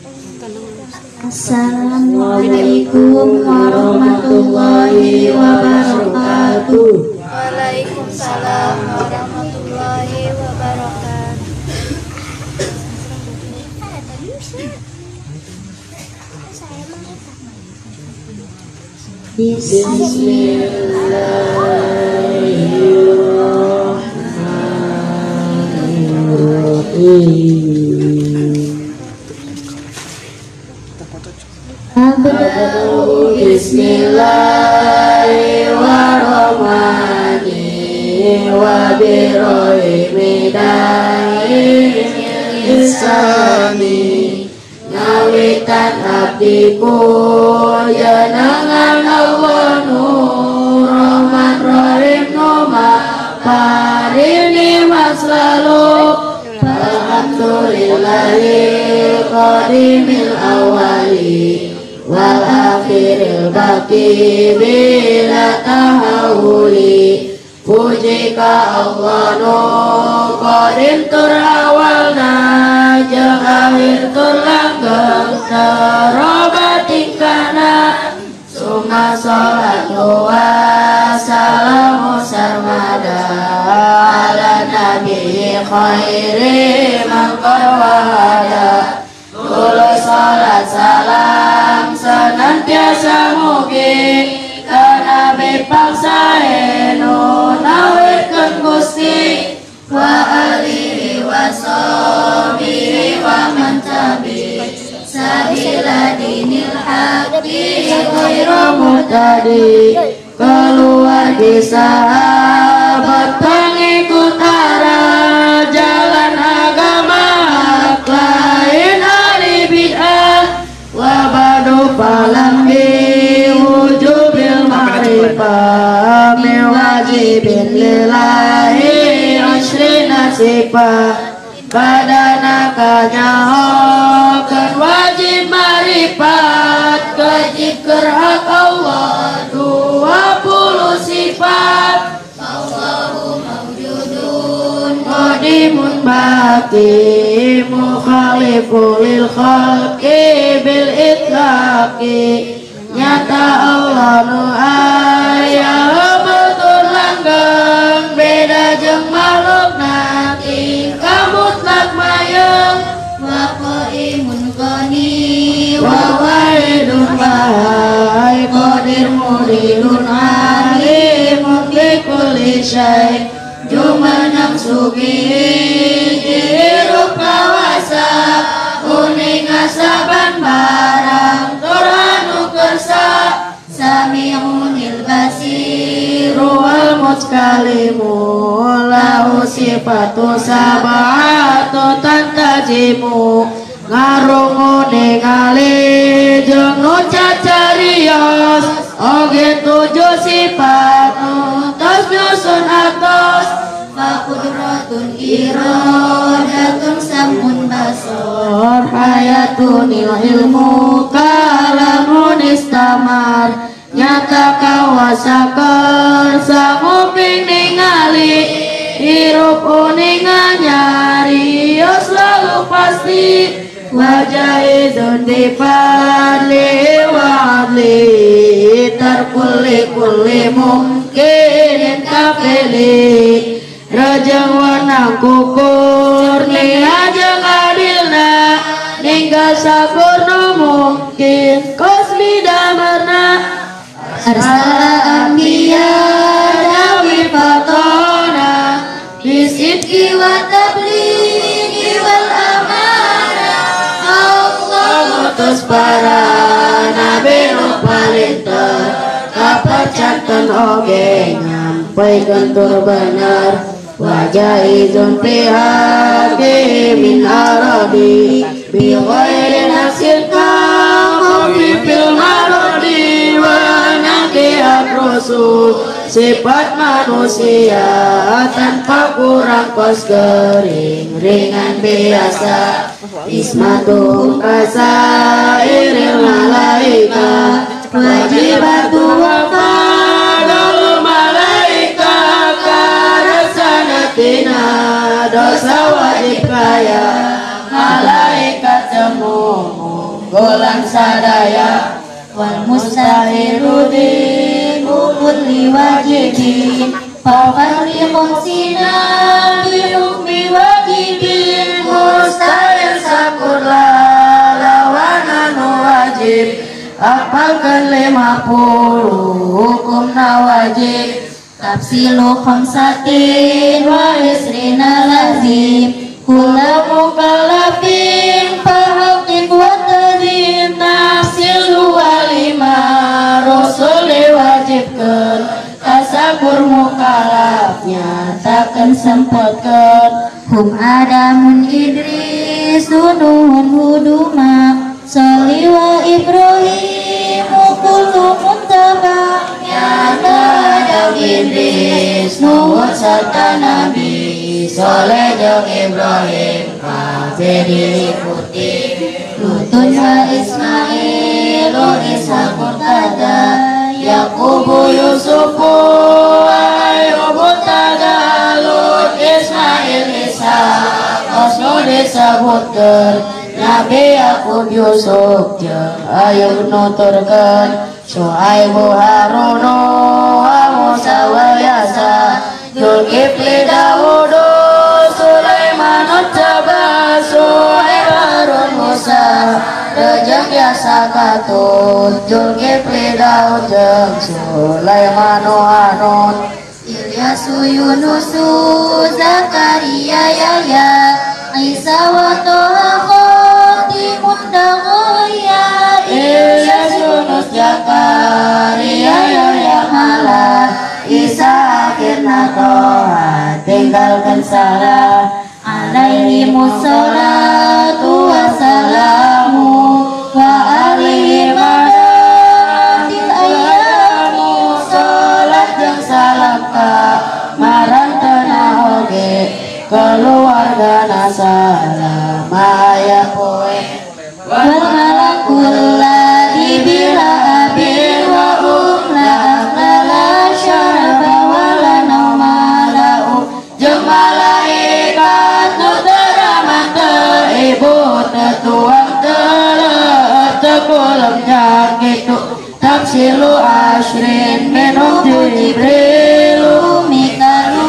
Assalamualaikum warahmatullahi wabarakatuh. Waalaikumsalam warahmatullahi wabarakatuh. Bismillahirrahmanirrahim wa birohimidaihisani ngawitan abdiku jenengan Allah Nur Rahman Rahim Numa parini mas lalu alhamdulillahil qadimil awali wal akhiril baqi bila tahawuli puji ka Allah nu qadim tur awalna jeung akhir tur langgeng terobati kana summa sholatu wassalamu sarmada ala nabi khairi man qawada kullu salat salam senantiasa mugi ka nabi paksaenu nawirkeun Gusti wa alihi wa sahbihi wa man tabi sabila dinil haqqi ghairu mutadi keluar di sahabat pengikut arah jalan agama lain ahli bid'ah wa badu falam bi wujubil ma'rifah min wajibin lillahi asrina sifat badana kanyahokan wajib ma'rifat kejikir hak Allah 20 sifat Allahu mawjudun qadimun baqi mukhalifu lil khalqi bil itlaqi nyata Allah nu aya betul langgeng beda jeung makhlukna tingkah mutlak mayeng wa qaimun qani wa wahidun wahai qadir muridun alimun bi kulli syai jumanang sugi hirup kawasa kuning asaban barang turanu kersa sami'unil basiru wal mutkalimu lahu sifatu sab'atu tantajimu ngarungu ningali jeung nu cacarios oge 7 sifat nu tos nyusun atos faqudratun iradatun samun basor hayatun ilmu kalamun istamar nyata kawasakeun sanguping ningali hirup uning nyarios lalu pasti wajahidun difadli wa adli tarkulli kulli mungkinin kafili rajang wanang kukur nihajang adilna ninggal sakurnu mungkin kosmi damarna arsala anbiya dawi fatona bisidki wa tablighi wal amanah Allah ngutus para nabi nu palinten kapacanten oge nyampaikeun tur bener wajahidun prihadi min arabi bi ghairi nasin kang fil maradi wa nabiat rasul sifat manusia tanpa kurang kos kering ringan biasa ismatu kasairil malaika wajibatu wa fadal malaika karasanatina dosa wajib kaya malaikat semua bulan sadaya wal mustahirudin kulli wajibin fafariqun sina bihukmi wajibin mustahil sakurla lawanan wajib apalkan 50 hukumna wajib tafsilu khamsatin wa isrina lazim kula mukallafin fahaqin wa tadhin tafsilu walima rasuli wajibkan tasabur mukallafnya takkan sempatkan hum adamun idris nunuhun huduma sali wa ibrahim kullu muntaba Adam Idris Nuh serta Nabi Soleh jeung Ibrahim kabeh diliputi Lutun wa Ismail Ishaq Murtada Yaqubu Yusufu Ayub Murtada Lut Ismail Ishaq Osnu disebutkeun Nabi Yakub Yusuf jeung Ayub nuturkeun Syuaibu Haruno Musa wa Yasa Zulkifli Daudu Sulaiman Ucaba Syuaib Harun Musa Rejeng Yasa Katut Zulkifli Daud jeung Sulaiman Hanun Ilyasu Yunusu Zakaria Yahya Isa wa Toha Khotimun Dagoya Ilyas Yunus Zakaria Yahya Malah Isa akhirna Toha tinggalkan salah alaihi musholatu wassalamu wa alihi madatil ayyamu sholat jeung salam ka marang tenah oge keluarga salam ayah poe wal malakul ladhi bila abil wa la akhlala syaraba wala naumalau jeung malaikat nu teramat ibu tetuang tekulem nyakitu tafsilu asyrin minum jibrilu mikalu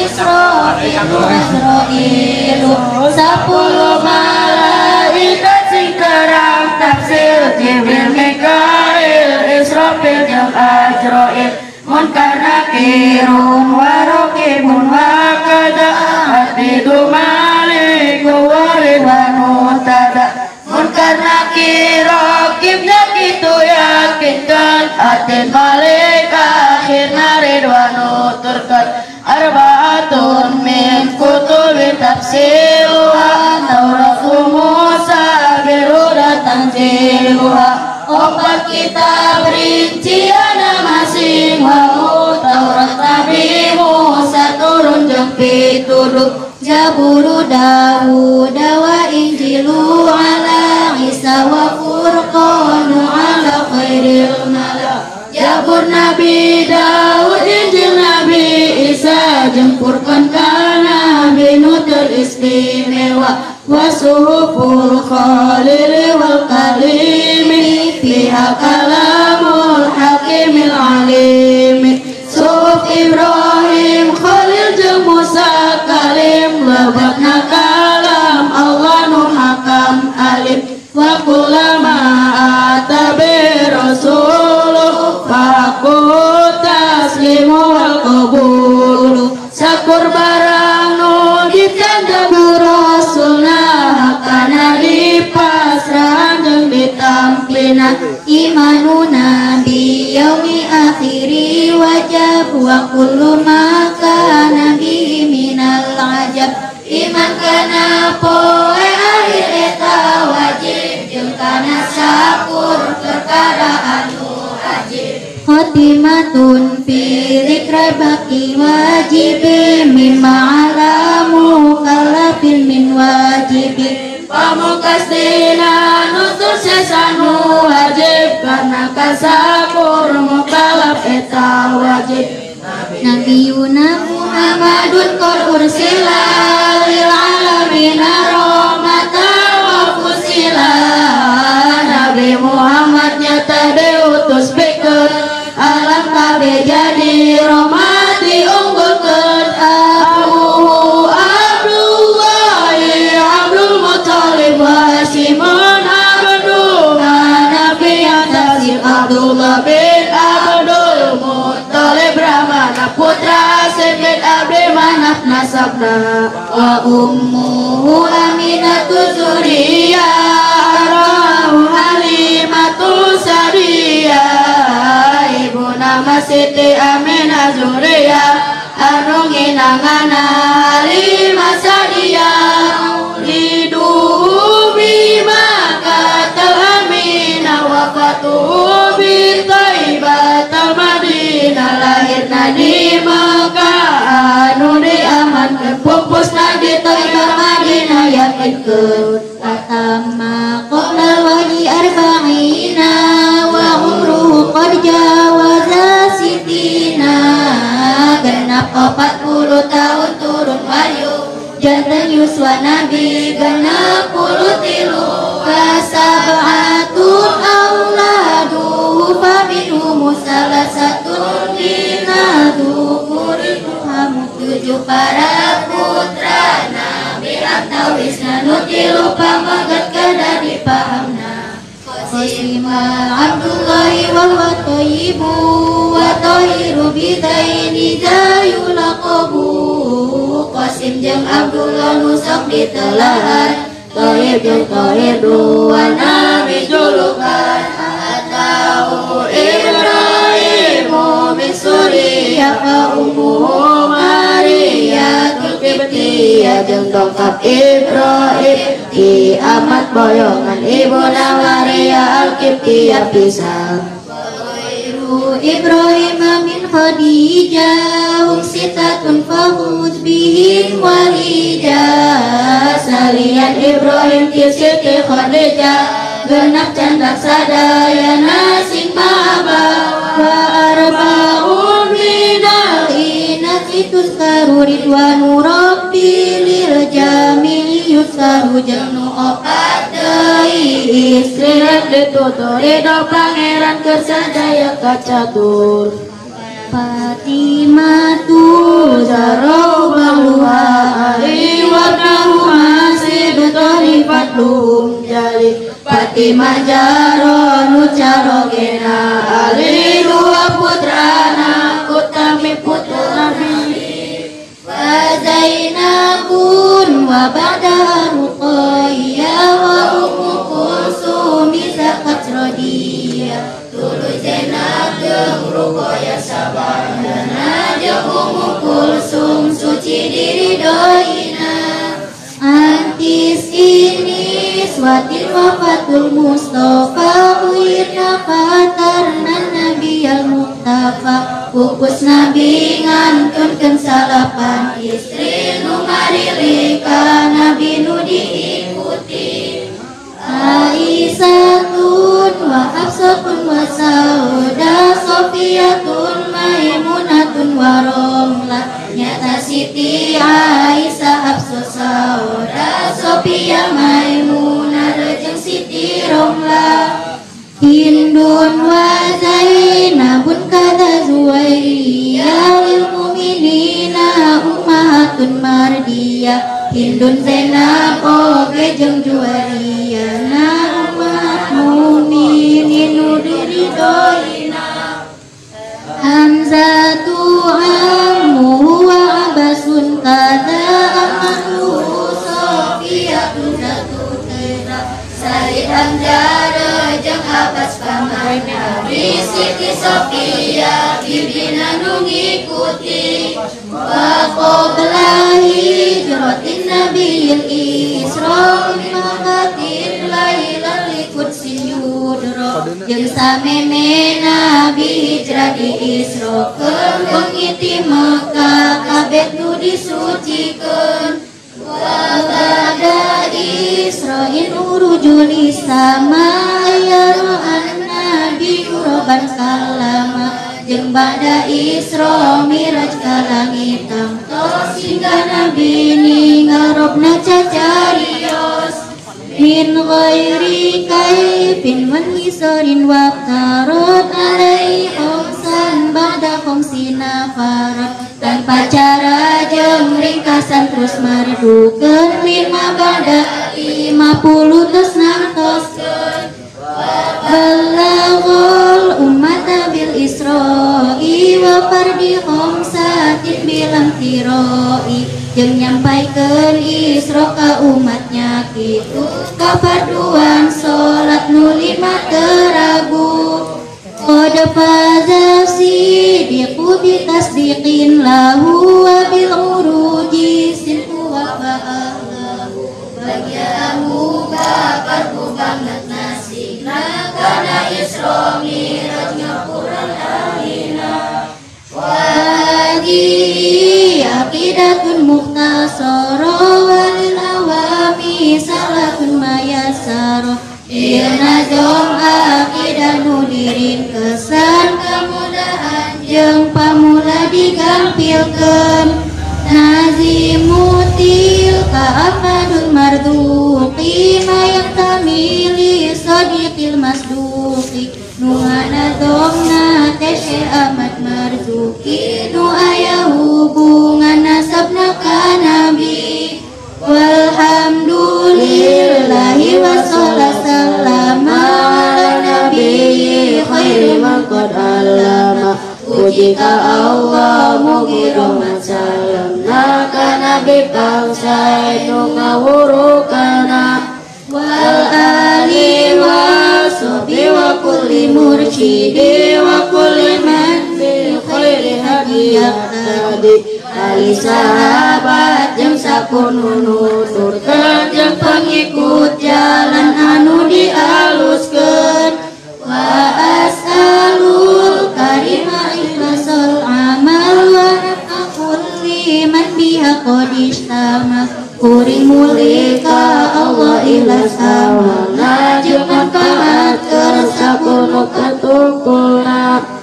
Isra'ilu 10 malaikat sing terang tafsir Jibril Mikail Israfil jeung Ajrail Munkar Nakirun wa Raqibun wa kada Atidu Malik wa Ridwanun tada Munkar Nakir Raqibnya kitu yakinkan Atid Malik akhirna Ridwanun turkan Arbaatun min kutubi tafsiruha Tauratu Musa biruda tanziluha 4 kitab rincian masing wau Taurat Nabi Musa turun jeung pituluh Zaburu Dawud wa Injilu ala Isa wa Furqanu ala khairil mala Zabur Nabi Daud Injil Nabi Isa jeung Furqan kana binutul istimewa wa suhuful khalil wal kalimi fiha kalamul hakimil alim suhuf Ibrahim Khalil jeung Musa kalim lebatna kalam Allah nu hakam alim wa kullama atabi rasuluh faku taslimu wal qabulu sakur barang nu ditandabur rasulna kana dipasrahan jeung ditamplina imanuna bi yaumi akhiri wajib wa kullu ma kana bihi minal ajab iman kana poe akhir eta wajib jeung kana sakur perkara anu wajib khotimatun filik rabaki wajibin mimma alamu kalafin min wajibin pamukas dina nutur sesanu wajib karena kasakur mukalaf eta wajib Nabiuna Muhammadun qad ursila lil alamin rahmatan wa fusila Ashabna wa ummuhu Aminatu Suriyah Rahu Halimatu Sariyah ibu nama Siti Aminah Zuriyah anu nginangana Halimah Sariyah liduhu bima katal Aminah wafatuhu bi Thaibatal Madinah lahirna di Mekah anu diamankeun pupusna di Thaibah Madinah yakinkeun pertama qabla wahyi arba'ina wa umruhu qad jawaza sitina genap 40 tahun turun wahyu jantan yuswa nabi genap 33 kasab'atun auladuhu faminhum salasatun minadu kuriduhamu 7 para putra nabi antawisna nutilu pamagat kada dipahamna Qasimah Abdullahi wa huwa thayyibu wa tahiru bidaini jayulaqabu Qasim jeung Abdullah nusok ditelahan Thayib jeung Thayib dua nabi julukan Atahu Ibrahimu min Suriyah fa ummuhu Maria Qibtiyah jeung dongkap Ibrahim di amat boyongan ibu Maria Al-Qibtiyah pisang Ibrahim min Khadijah sitatun fahud bihin walijah salian Ibrahim ti Siti Khadijah genap candak sadayana sing ma'aba wa arba'un minal inati tuzkaru ridwanu rabbi lil jamil yusaru janu opat deui istri rek ditutur ridho pangeran keur sadaya kacatur Fatimatu Zahra bahluha ali warnahu masih betorifat lum jali Fatimah Zahra nu carogena ali dua putrana utami putra nabi wa Zainabun wa ba'da Ruqayyah wa Ummu Kulsum zakat rodiyah tulu Zainab jeung Ruqayyah sabandana jeung Ummu Kulsum suci diridoina antis ini swatin wafatul Mustafa uirna fatarna Nabi al-Muqtafa kukus Nabi ngantunkeun salapan istri nu marilika Nabi nu diikuti Aisyatun wa Hafsatun wa Sauda Sofiyatun Maimunatun wa Romlah nyata Siti Aisyah Hafsah Sauda Sofiyah Maimunah jeung Siti Romlah Hindun wa Zainabun kada Zuwairiyah lil mu'minina ummahatun mardiyah Hindun Zainab oge jeung Juwairiyah na ummahat mu'minin nu diridhoina Hamzatu ammuhu wa Abbasun kada ammuhu Sofiyatun zatu tera Said Hamzah jeung Abbas paman Nabi Siti Sofiyah bibina nu ngikuti wa qabla hijratin Nabiyil Isra makatin lailatul qudsi yudra jeung sameme Nabi hijrah di Isra keun pengiti Mekah kabeh nu disucikeun wa ba'da Isra'in urujul sama ayara'an Nabi uraban kalama jeung ba'da Isra miraj ka langit tangtos hingga Nabi ningarobna cacarios min ghairi kaifin wan hisarin waqtarat alaihi khomsan ba'da khomsina farat tanpa cara jeung ringkasan terus mardukeun 5 ba'da 50 terus nangtoskeun balaghul ummata bil isra'i wa fardi khomsatin bilam tiroi jeung nyampaikeun isro ka umatnya kitu kapaduan salat nu lima teragu qad faza sidiqu bi tasdiqin lahu wa bil uruji sintu wa ba'alahu bagiamu kaparku banget nasibna kana isra miraj ngapuran alina wadi aqidatun mukhtasara walil awami salatun mayasara Irna jom akidah nudirin kesan kemudahan jeung pamula digampilkeun nazimutil ka'afadul marduqi mayang tamili sodiqil masduqi nuhana domna teshe amat marzuki nu aya hubungan nasabna ka nabi walhamdulillahi wassalama ala nabiyyi khairi man qad alama puji ka Allah mugi rahmat salam ka nabi pangsai nu ngawurukana wal ali wa sahbi wa kulli mursyidi wa kulli man bi khairi hadiyah tadi ali sahabat jeung sakuno nuturkeun jeung pengikut jalan anu dialuskeun wa as'alul karima ikhlasal amal wa aqul liman biha qad istama kuring mulika Allah ikhlas amalna jeung manfaat keur sakuno katungkulna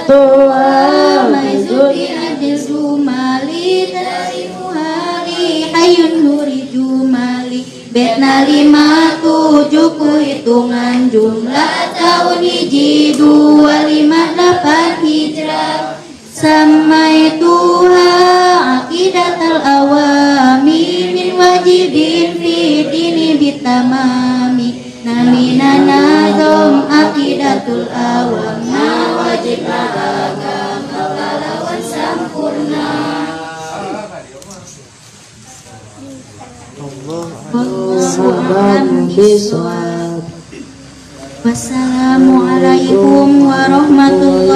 Tuhan maizudi adil jumali dari muhali hayun nuri jumali betna 57 ku hitungan jumlah tahun hiji 258 hijrah samai tuha aqidatal awami min wajibin fi dini bitamami namina nazom aqidatul awam wajib agama kalawan sampurna Wassalamualaikum warahmatullahi